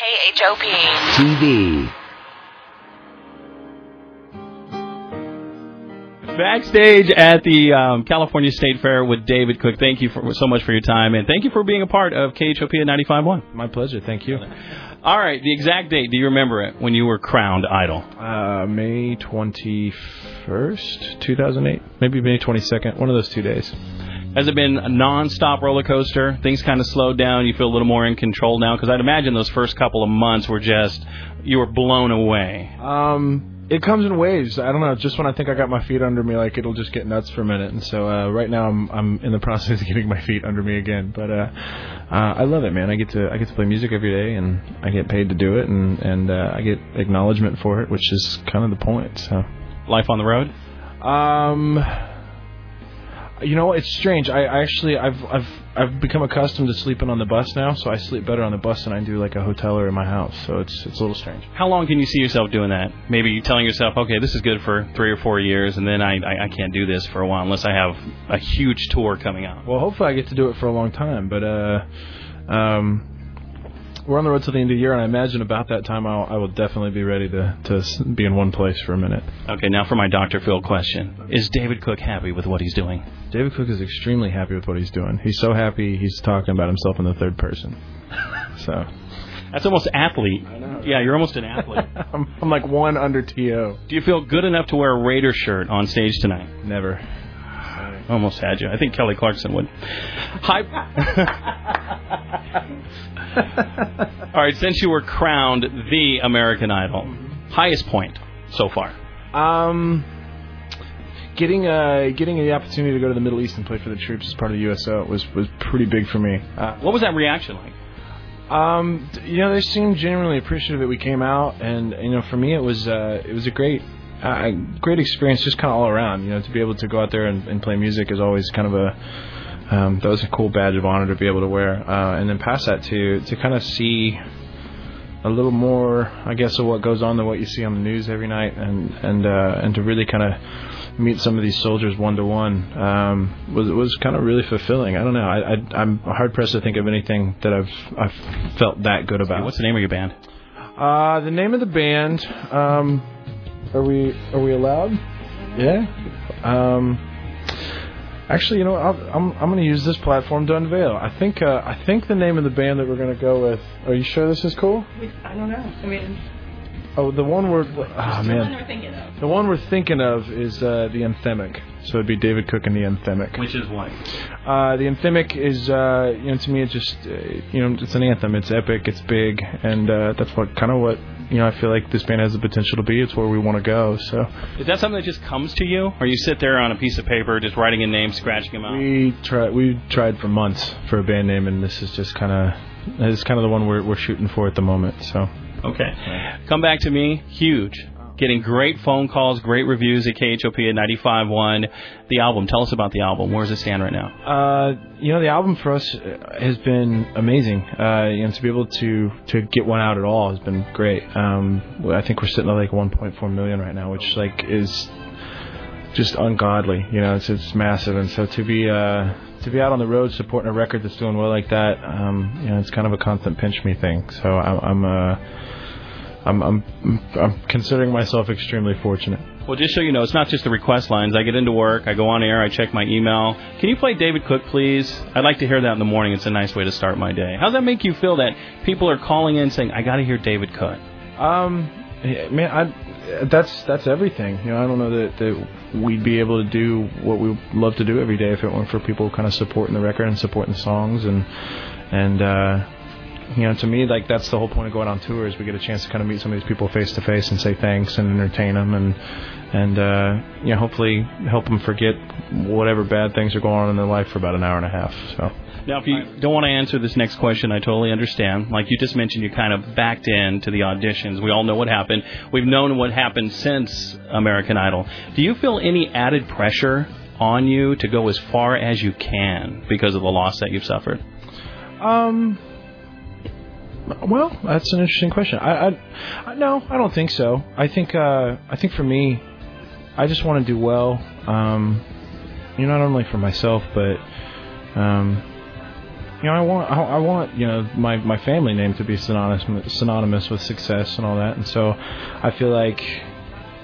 KHOP TV. Backstage at the California State Fair with David Cook. Thank you so much for your time, and thank you for being a part of KHOP at 95.1. My pleasure. Thank you. All right, the exact date. Do you remember it when you were crowned idol? May 21st, 2008. Maybe May 22nd. One of those 2 days. Has it been a non-stop roller coaster? Things kind of slowed down. You feel a little more in control now? Because I'd imagine those first couple of months were just, you were blown away. It comes in waves. I don't know. Just when I think I got my feet under me, like it'll just get nuts for a minute. And so right now I'm in the process of getting my feet under me again. But I love it, man. I get to play music every day, and I get paid to do it, and I get acknowledgement for it, which is kind of the point. So, life on the road. You know, it's strange. I've become accustomed to sleeping on the bus now, so I sleep better on the bus than I do like a hotel or in my house. So it's a little strange. How long can you see yourself doing that? Maybe telling yourself, okay, this is good for 3 or 4 years, and then I can't do this for a while unless I have a huge tour coming out. Well, hopefully I get to do it for a long time, but we're on the road till the end of the year, and I imagine about that time I will definitely be ready to be in one place for a minute. Okay, now for my Dr. Phil question. Is David Cook happy with what he's doing? David Cook is extremely happy with what he's doing. He's so happy he's talking about himself in the third person. So that's almost athlete. I know. Yeah, you're almost an athlete. I'm like one under T.O. Do you feel good enough to wear a Raider shirt on stage tonight? Never. Almost had you. I think Kelly Clarkson would. Hi. All right, since you were crowned the American Idol, highest point so far? Getting the opportunity to go to the Middle East and play for the troops as part of the USO was pretty big for me. What was that reaction like? They seemed genuinely appreciative that we came out, and for me it was a great experience, just kind of all around. To be able to go out there and play music is always kind of that was a cool badge of honor to be able to wear, and then pass that to kind of see a little more, I guess, of what goes on than what you see on the news every night, and to really kind of meet some of these soldiers one-to-one was kind of really fulfilling. I don't know. I'm hard pressed to think of anything that I've felt that good about. What's the name of your band? The name of the band. Are we allowed? Yeah. Actually, I'm going to use this platform to unveil. I think the name of the band that we're going to go with. Are you sure this is cool? I don't know. I mean, the one we're thinking of. The one we're thinking of is the Anthemic. So it'd be David Cook and the Anthemic. Which is what? The Anthemic is to me it's just it's an anthem. It's epic. It's big, and that's what I feel like this band has the potential to be. It's where we want to go. So is that something that just comes to you, or you sit there on a piece of paper just writing a name, scratching them out? We tried for months for a band name, and this is just kind of the one we're shooting for at the moment. So okay, Come Back to Me, huge. Getting great phone calls, great reviews at KHOP at 95.1. The album, tell us about the album. Where does it stand right now? The album for us has been amazing. To be able to get one out at all has been great. I think we're sitting at like 1.4 million right now, which is just ungodly. It's massive, and so to be out on the road supporting a record that's doing well like that, it's kind of a constant pinch me thing. So I'm considering myself extremely fortunate. Well, just so you know, it's not just the request lines. I get into work, I go on air, I check my email. Can you play David Cook, please? I'd like to hear that in the morning. It's a nice way to start my day. How does that make you feel that people are calling in saying, I got to hear David Cook? That's everything. I don't know that we'd be able to do what we love to do every day if it weren't for people kind of supporting the record and supporting the songs and to me, like, that's the whole point of going on tour is we get a chance to kind of meet some of these people face to face and say thanks and entertain them and hopefully help them forget whatever bad things are going on in their life for about an hour and a half. So now, if you don't want to answer this next question, I totally understand. Like you just mentioned, you kind of backed into the auditions. We all know what happened. We've known what happened since American Idol. Do you feel any added pressure on you to go as far as you can because of the loss that you've suffered? Well, that's an interesting question. No, I don't think so. I think for me, I just want to do well. Not only for myself, but I want my family name to be synonymous with success and all that, and so I feel like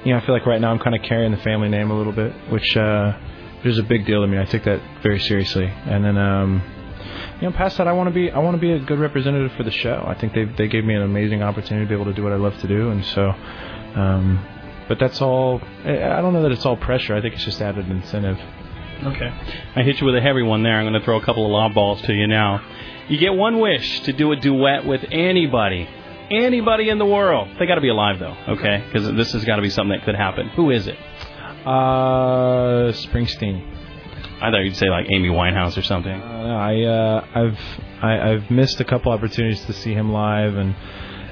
right now I'm kind of carrying the family name a little bit, which is a big deal to me. I take that very seriously, and then past that, I want to be a good representative for the show. I think they gave me an amazing opportunity to be able to do what I love to do, and so. But that's all. I don't know that it's all pressure. I think it's just added incentive. Okay. I hit you with a heavy one there. I'm going to throw a couple of lob balls to you now. You get one wish to do a duet with anybody in the world. They got to be alive, though, okay? Because this has got to be something that could happen. Who is it? Springsteen. I thought you'd say like Amy Winehouse or something. I've missed a couple opportunities to see him live, and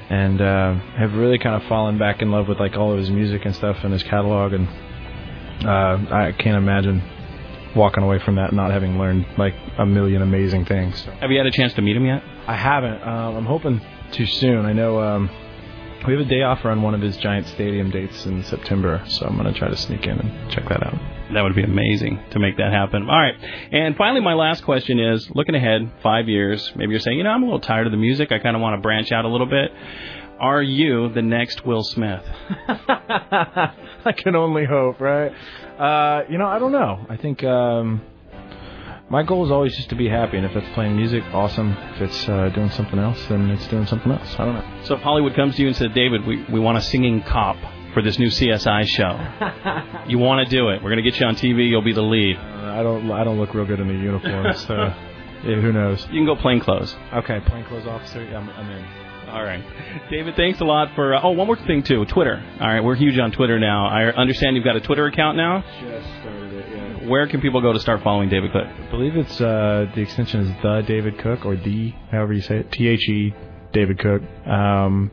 have really kind of fallen back in love with like all of his music and stuff and his catalog, and I can't imagine walking away from that not having learned like a million amazing things. So. Have you had a chance to meet him yet? I haven't. I'm hoping to soon. I know we have a day off on one of his giant stadium dates in September, so I'm going to try to sneak in and check that out. That would be amazing to make that happen. All right. And finally, my last question is, looking ahead, 5 years, maybe you're saying, I'm a little tired of the music. I kind of want to branch out a little bit. Are you the next Will Smith? I can only hope, right? I don't know. I think my goal is always just to be happy, and if that's playing music, awesome. If it's doing something else, then it's doing something else. I don't know. So if Hollywood comes to you and says, David, we want a singing cop for this new CSI show. You want to do it. We're going to get you on TV. You'll be the lead. I don't look real good in the uniform, so who knows? You can go plainclothes. Okay, plainclothes officer. Yeah, I'm in. All right. David, thanks a lot for... one more thing, too. Twitter. All right, we're huge on Twitter now. I understand you've got a Twitter account now? Just started it, yeah. Where can people go to start following David Cook? I believe it's the extension is The David Cook, or D, however you say it, THE David Cook.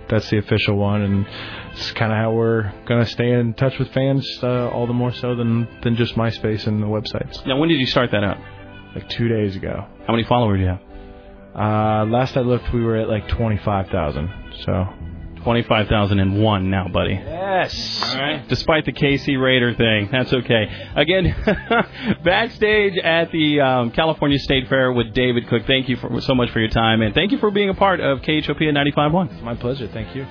That's the official one, and it's kind of how we're going to stay in touch with fans, all the more so than just MySpace and the websites. Now, when did you start that up? Like 2 days ago. How many followers do you have? Last I looked, we were at like 25,000. So 25,001 now, buddy. Yes. All right. Despite the KC Raider thing, that's okay. Again, backstage at the California State Fair with David Cook. Thank you so much for your time, and thank you for being a part of KHOP at 95.1. My pleasure. Thank you.